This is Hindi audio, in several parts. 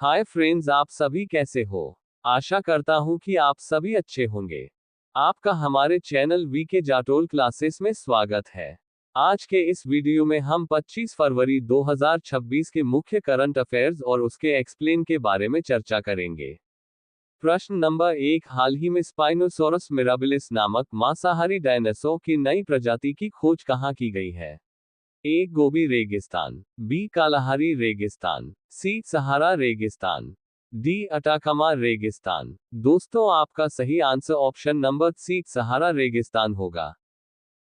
हाय फ्रेंड्स, आप सभी कैसे हो। आशा करता हूँ कि आप सभी अच्छे होंगे। आपका हमारे चैनल वीके जाटोल क्लासेस में स्वागत है। आज के इस वीडियो में हम 25 फरवरी 2026 के मुख्य करंट अफेयर्स और उसके एक्सप्लेन के बारे में चर्चा करेंगे। प्रश्न नंबर 1, हाल ही में स्पाइनोसॉरस मिराबिलिस नामक मांसाहारी डायनासोर की नई प्रजाति की खोज कहाँ की गई है। ए गोबी रेगिस्तान, बी कालाहारी रेगिस्तान, सी सहारा रेगिस्तान, डी अटाकामा रेगिस्तान। दोस्तों, आपका सही आंसर ऑप्शन नंबर सी सहारा रेगिस्तान होगा।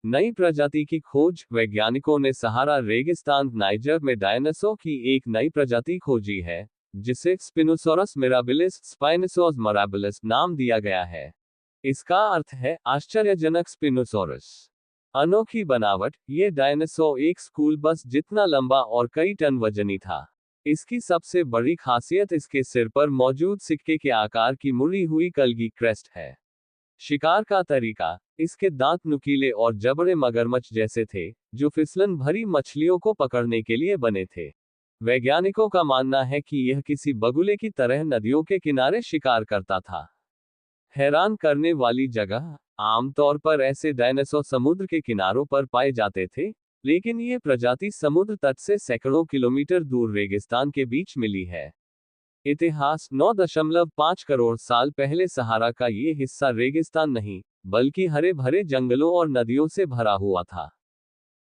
नई प्रजाति की खोज, वैज्ञानिकों ने सहारा रेगिस्तान नाइजर में डायनासोर की एक नई प्रजाति खोजी है, जिसे स्पिनोसॉरस मिराबिलिस स्पाइनोसॉरस मिराबिलिस नाम दिया गया है। इसका अर्थ है आश्चर्यजनक स्पिनोसॉरस। अनोखी बनावट, ये डायनासोर एक स्कूल बस जितना लंबा और कई टन वजनी था। इसकी सबसे बड़ी खासियत इसके सिर पर मौजूद सिक्के के आकार की मुड़ी हुई कलगी क्रेस्ट है। शिकार का तरीका, इसके दांत नुकीले और जबड़े मगरमच्छ जैसे थे, जो फिसलन भरी मछलियों को पकड़ने के लिए बने थे। वैज्ञानिकों का मानना है कि यह किसी बगुले की तरह नदियों के किनारे शिकार करता था। हैरान करने वाली जगह, आमतौर पर ऐसे डायनासोर समुद्र के किनारों पर पाए जाते थे, लेकिन ये प्रजाति समुद्र तट से सैकड़ों किलोमीटर दूर रेगिस्तान के बीच मिली है। इतिहास, 9.5 करोड़ साल पहले सहारा का ये हिस्सा रेगिस्तान नहीं, बल्कि हरे भरे जंगलों और नदियों से भरा हुआ था।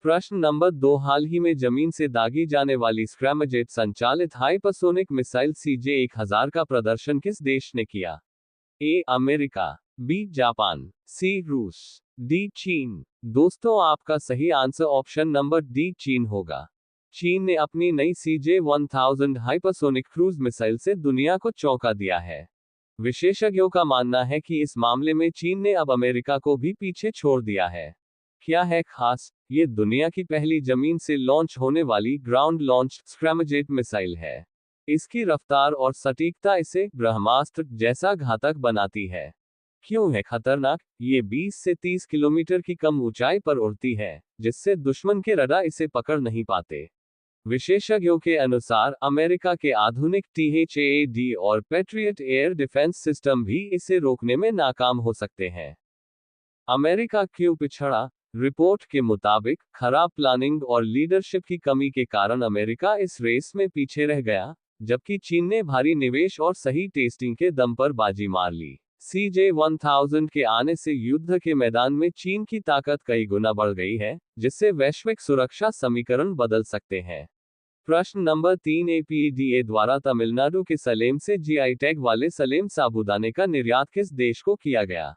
प्रश्न नंबर 2, हाल ही में जमीन से दागी जाने वाली स्क्रैमजेट संचालित हाइपरसोनिक मिसाइल CJ-1000 का प्रदर्शन किस देश ने किया। ए अमेरिका, बी जापान, सी रूस, डी चीन। दोस्तों, आपका सही आंसर ऑप्शन नंबर डी चीन होगा। चीन ने अपनी नई CJ-1000 हाइपरसोनिक क्रूज मिसाइल से दुनिया को चौंका दिया है। विशेषज्ञों का मानना है कि इस मामले में चीन ने अब अमेरिका को भी पीछे छोड़ दिया है। क्या है खास? ये दुनिया की पहली जमीन से लॉन्च होने वाली ग्राउंड लॉन्च स्क्रैमजेट मिसाइल है। इसकी रफ्तार और सटीकता इसे ब्रह्मास्त्र जैसा घातक बनाती है। क्यों है खतरनाक? ये 20 से 30 किलोमीटर की कम ऊंचाई पर उड़ती है, जिससे दुश्मन के रडार इसे पकड़ नहीं पाते। विशेषज्ञों के अनुसार अमेरिका के आधुनिक THAAD और पैट्रियट एयर डिफेंस सिस्टम भी इसे रोकने में नाकाम हो सकते हैं। अमेरिका क्यों पिछड़ा? रिपोर्ट के मुताबिक खराब प्लानिंग और लीडरशिप की कमी के कारण अमेरिका इस रेस में पीछे रह गया, जबकि चीन ने भारी निवेश और सही टेस्टिंग के दम पर बाजी मार ली। CJ-1000 के आने से युद्ध के मैदान में चीन की ताकत कई गुना बढ़ गई है, जिससे वैश्विक सुरक्षा समीकरण बदल सकते हैं। प्रश्न नंबर 3, APEDA द्वारा तमिलनाडु के सलेम से GI टैग वाले सलेम साबूदाने का निर्यात किस देश को किया गया।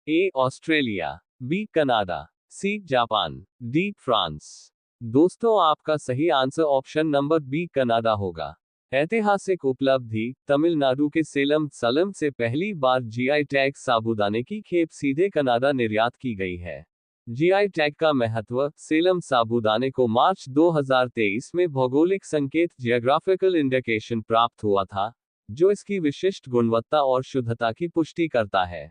A Australia, B Canada, C Japan, D France. दोस्तों, आपका सही answer option number B Canada होगा। ऐतिहासिक उपलब्धि, तमिलनाडु के सलेम से पहली बार GI टैग साबूदाने की खेप सीधे कनाडा निर्यात की गई है। GI टैग का महत्व, सेलम साबूदाने को मार्च 2023 में भौगोलिक संकेत जियोग्राफिकल इंडिकेशन प्राप्त हुआ था, जो इसकी विशिष्ट गुणवत्ता और शुद्धता की पुष्टि करता है।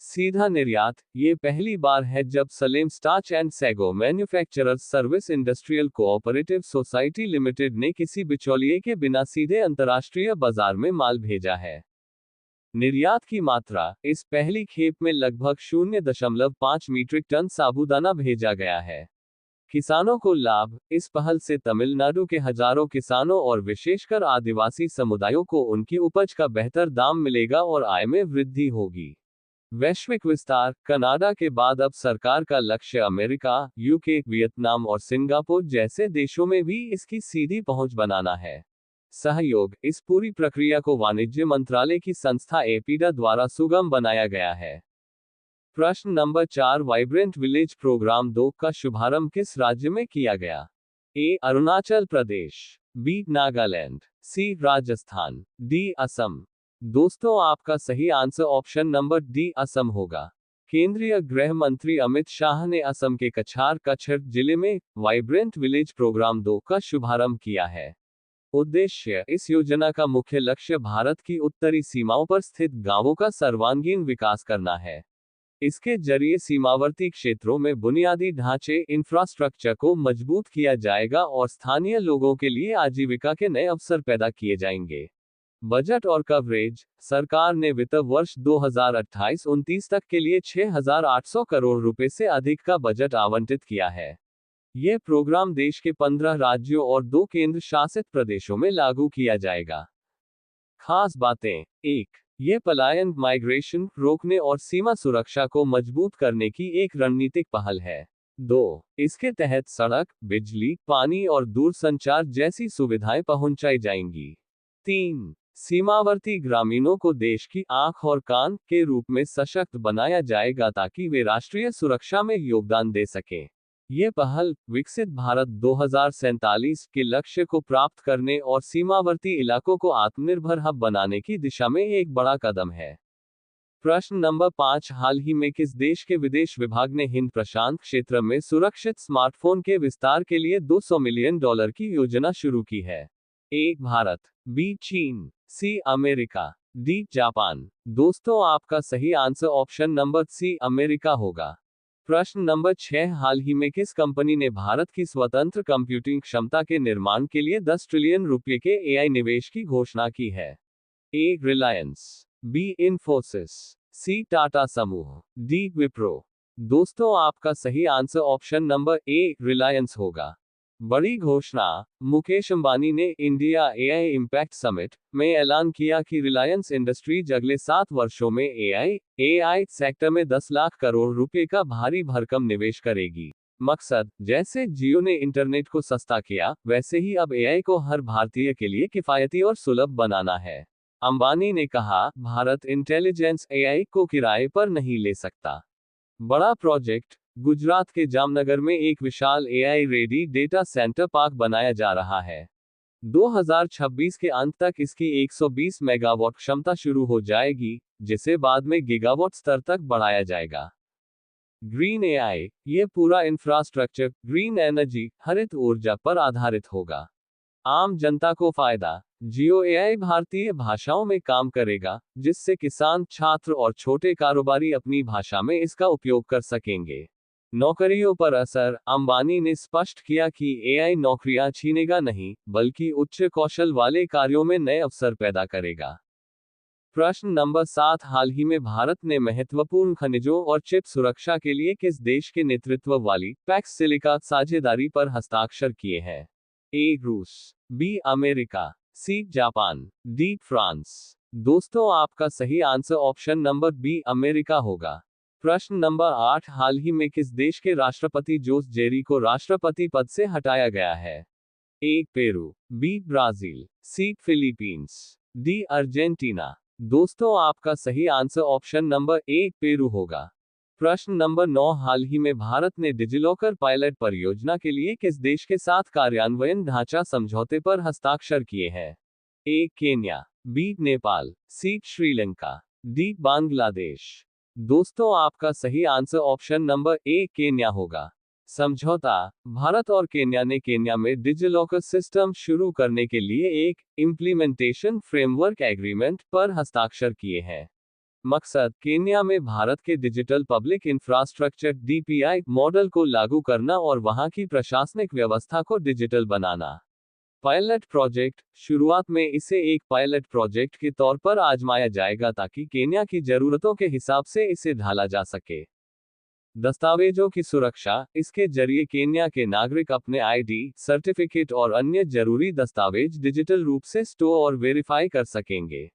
सीधा निर्यात, ये पहली बार है जब Salem starch and sago manufacturers service industrial cooperative society limited ने किसी बिचौलिए के बिना सीधे अंतर्राष्ट्रीय बाजार में माल भेजा है। निर्यात की मात्रा, इस पहली खेप में लगभग 0.5 मीट्रिक टन साबूदाना भेजा गया है। किसानों को लाभ, इस पहल से तमिलनाडु के हजारों किसानों और विशेषकर आदिवासी समुदायों को उनकी उपज का बेहतर दाम मिलेगा और आय में वृद्धि होगी। वैश्विक विस्तार, कनाडा के बाद अब सरकार का लक्ष्य अमेरिका, UK, वियतनाम और सिंगापुर जैसे देशों में भी इसकी सीधी पहुंच बनाना है। सहयोग, इस पूरी प्रक्रिया को वाणिज्य मंत्रालय की संस्था एपीडा द्वारा सुगम बनाया गया है। प्रश्न नंबर 4, वाइब्रेंट विलेज प्रोग्राम 2 का शुभारंभ किस राज्य में किया गया। ए अरुणाचल प्रदेश, बी नागालैंड, सी राजस्थान, डी असम। दोस्तों, आपका सही answer option number D Assam होगा। केंद्रीय गृह मंत्री अमित शाह ने असम के कछार जिले में वाइब्रेंट विलेज प्रोग्राम 2 का शुभारंभ किया है। उद्देश्य, इस योजना का मुख्य लक्ष्य भारत की उत्तरी सीमाओं पर स्थित गांवों का सर्वांगीण विकास करना है। इसके जरिए सीमावर्ती क्षेत्रों में बुनियादी ढांचे इंफ्रास्ट्रक्चर को मजबूत किया जाएगा और स्थानीय लोगों के लिए आजीविका के नए अवसर पैदा किए जाएंगे। बजट और कवरेज। सरकार ने वित्त वर्ष 2028-29 तक के लिए 6,800 करोड़ रुपए से अधिक का बजट आवंटित किया है। यह प्रोग्राम देश के 15 राज्यों और 2 केंद्र शासित प्रदेशों में लागू किया जाएगा। खास बातें। 1. यह पलायन माइग्रेशन रोकने और सीमा सुरक्षा को मजबूत करने की एक रणनीतिक पहल है। 2. इसके तहत सड़क, बिजली, पानी और दूरसंचार जैसी सुविधाएं पहुंचाई जाएंगी। 3. सीमावर्ती ग्रामीणों को देश की आंख और कान के रूप में सशक्त बनाया जाएगा ताकि वे राष्ट्रीय सुरक्षा में योगदान दे सकें। ये पहल विकसित भारत 2047 के लक्ष्य को प्राप्त करने और सीमावर्ती इलाकों को आत्मनिर्भर हब बनाने की दिशा में एक बड़ा कदम है। प्रश्न नंबर 5, हाल ही में किस देश के विदेश विभाग ने हिंद प्रशांत क्षेत्र में सुरक्षित स्मार्टफोन के विस्तार के लिए $200 मिलियन की योजना शुरू की है? A. भारत, B. चीन, C. America, D. जापान। दोस्तों, आपका सही answer option number C. America होगा। प्रश्न नंबर 6, हाल ही में किस कंपनी ने भारत की स्वतंत्र कंप्यूटिंग क्षमता के निर्माण के लिए $10 ट्रिलियन के AI निवेश की घोषणा की है? A. Reliance, B. Infosys, C. Tata समूह, D. विप्रो। दोस्तों, आपका सही answer option number A. Reliance होगा। बड़ी घोषणा। मुकेश अंबानी ने इंडिया AI इम्पैक्ट समिट में ऐलान किया कि रिलायंस इंडस्ट्रीज अगले 7 वर्षों में AI सेक्टर में 10 लाख करोड़ रुपए का भारी भरकम निवेश करेगी। मकसद, जैसे जियो ने इंटरनेट को सस्ता किया, वैसे ही अब AI को हर भारतीय के लिए किफायती और सुलभ बनाना है। अंबानी ने कहा, भारत इंटेलिजेंस AI को किराए पर नहीं ले सकता। बड़ा प्रोजेक्ट। गुजरात के जामनगर में एक विशाल AI ready data centre park बनाया जा रहा है। 2026 के अंत तक इसकी 120 मेगावाट क्षमता शुरू हो जाएगी, जिसे बाद में गीगावाट स्तर तक बढ़ाया जाएगा। ग्रीन AI, ये पूरा इंफ्रास्ट्रक्चर ग्रीन एनर्जी, हरित ऊर्जा पर आधारित होगा। आम जनता को फायदा। जियो AI भारतीय भाषाओं में काम करेगा, जिससे किसान, छात्र और छोटे कारोबारी अपनी भाषा में इसका उपयोग कर सकेंगे। नौकरियों पर असर। अंबानी ने स्पष्ट किया कि AI नौकरियां छीनेगा नहीं, बल्कि उच्च कौशल वाले कार्यों में नए अवसर पैदा करेगा। प्रश्न नंबर 7, हाल ही में भारत ने महत्वपूर्ण खनिजों और चिप सुरक्षा के लिए किस देश के नेतृत्व वाली पैक्स सिलिका साझेदारी पर हस्ताक्षर किए हैं? A. रूस, B. America, C. Japan, D. France. दोस्तों, आपका सही answer option number B. America होगा। प्रश्न नंबर 8, हाल ही में किस देश के राष्ट्रपति जोस जेरी को राष्ट्रपति पद से हटाया गया है? A. Peru, B. Brazil, C. Philippines, D. Argentina. दोस्तों, आपका सही answer option number A. Peru होगा। प्रश्न नंबर 9, हाल ही में भारत ने डिजिलॉकर पायलट परियोजना के लिए किस देश के साथ कार्यान्वयन ढांचा समझौते पर हस्ताक्षर किए हैं? A. Kenya, B. Nepal, C. Sri Lanka, D. Bangladesh. दोस्तों, आपका सही answer option number A. Kenya होगा। समझौता। भारत और केन्या ने केन्या में डिजिलॉकर सिस्टम शुरू करने के लिए एक इम्प्लीमेंटेशन फ्रेमवर्क एग्रीमेंट पर हस्ताक्षर किए हैं। मकसद, केन्या में भारत के digital public infrastructure DPI model को लागू करना और वहां की प्रशासनिक व्यवस्था को डिजिटल बनाना। Pilot project. शुरुआत में इसे एक पायलट प्रोजेक्ट के तौर पर आजमाया जाएगा ताकि केन्या की जरूरतों के हिसाब से इसे ढाला जा सके। दस्तावेजों की सुरक्षा। इसके जरिए केन्या के नागरिक अपने ID, सर्टिफिकेट और अन्य जरूरी दस्तावेज डिजिटल रूप से स्टोर और वेरीफाई कर सकेंगे।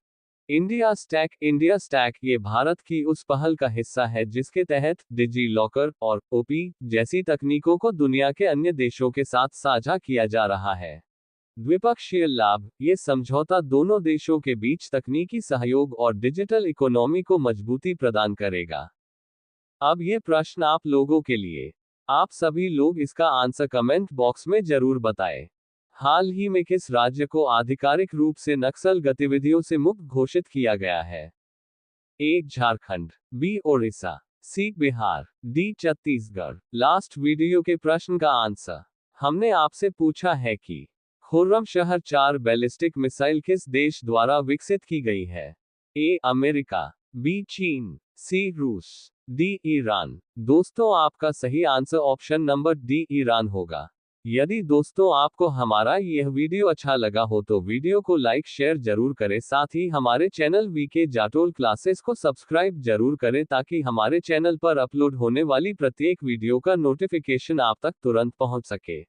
इंडिया स्टैक ये भारत की उस पहल का हिस्सा है जिसके तहत डिजी लॉकर और OP जैसी तकनीकों को दुनिया के अन्य देशों के साथ साझा किया जा रहा है। द्विपक्षीय लाभ। ये समझौता दोनों देशों के बीच तकनीकी सहयोग और डिजिटल इकोनॉमी को मजबूती प्रदान करेगा। अब ये प्रश्न आप लोगों के लिए। आप सभी लोग इसका आंसर कमेंट बॉक्स में जरूर बताएं। हाल ही में किस राज्य को आधिकारिक रूप से नक्सल गतिविधियों से मुक्त घोषित किया गया है? A. Jharkhand, B. Odisha, C. Bihar, D. Chhattisgarh. Last video के प्रश्न का आंसर हमने आपसे पूछा है कि खुर्रमशहर 4 बैलिस्टिक मिसाइल किस देश द्वारा विकसित की गई है? A. America, B. चीन, C. रूस, D. ईरान। दोस्तों, आपका सही answer option number D. Iran होगा। यदि दोस्तों आपको हमारा यह वीडियो अच्छा लगा हो तो वीडियो को लाइक शेयर जरूर करें, साथ ही हमारे चैनल वीके जाटोल क्लासेस को सब्सक्राइब जरूर करें ताकि हमारे चैनल पर अपलोड होने वाली प्रत्येक वीडियो का नोटिफिकेशन आप तक तुरंत पहुंच सके।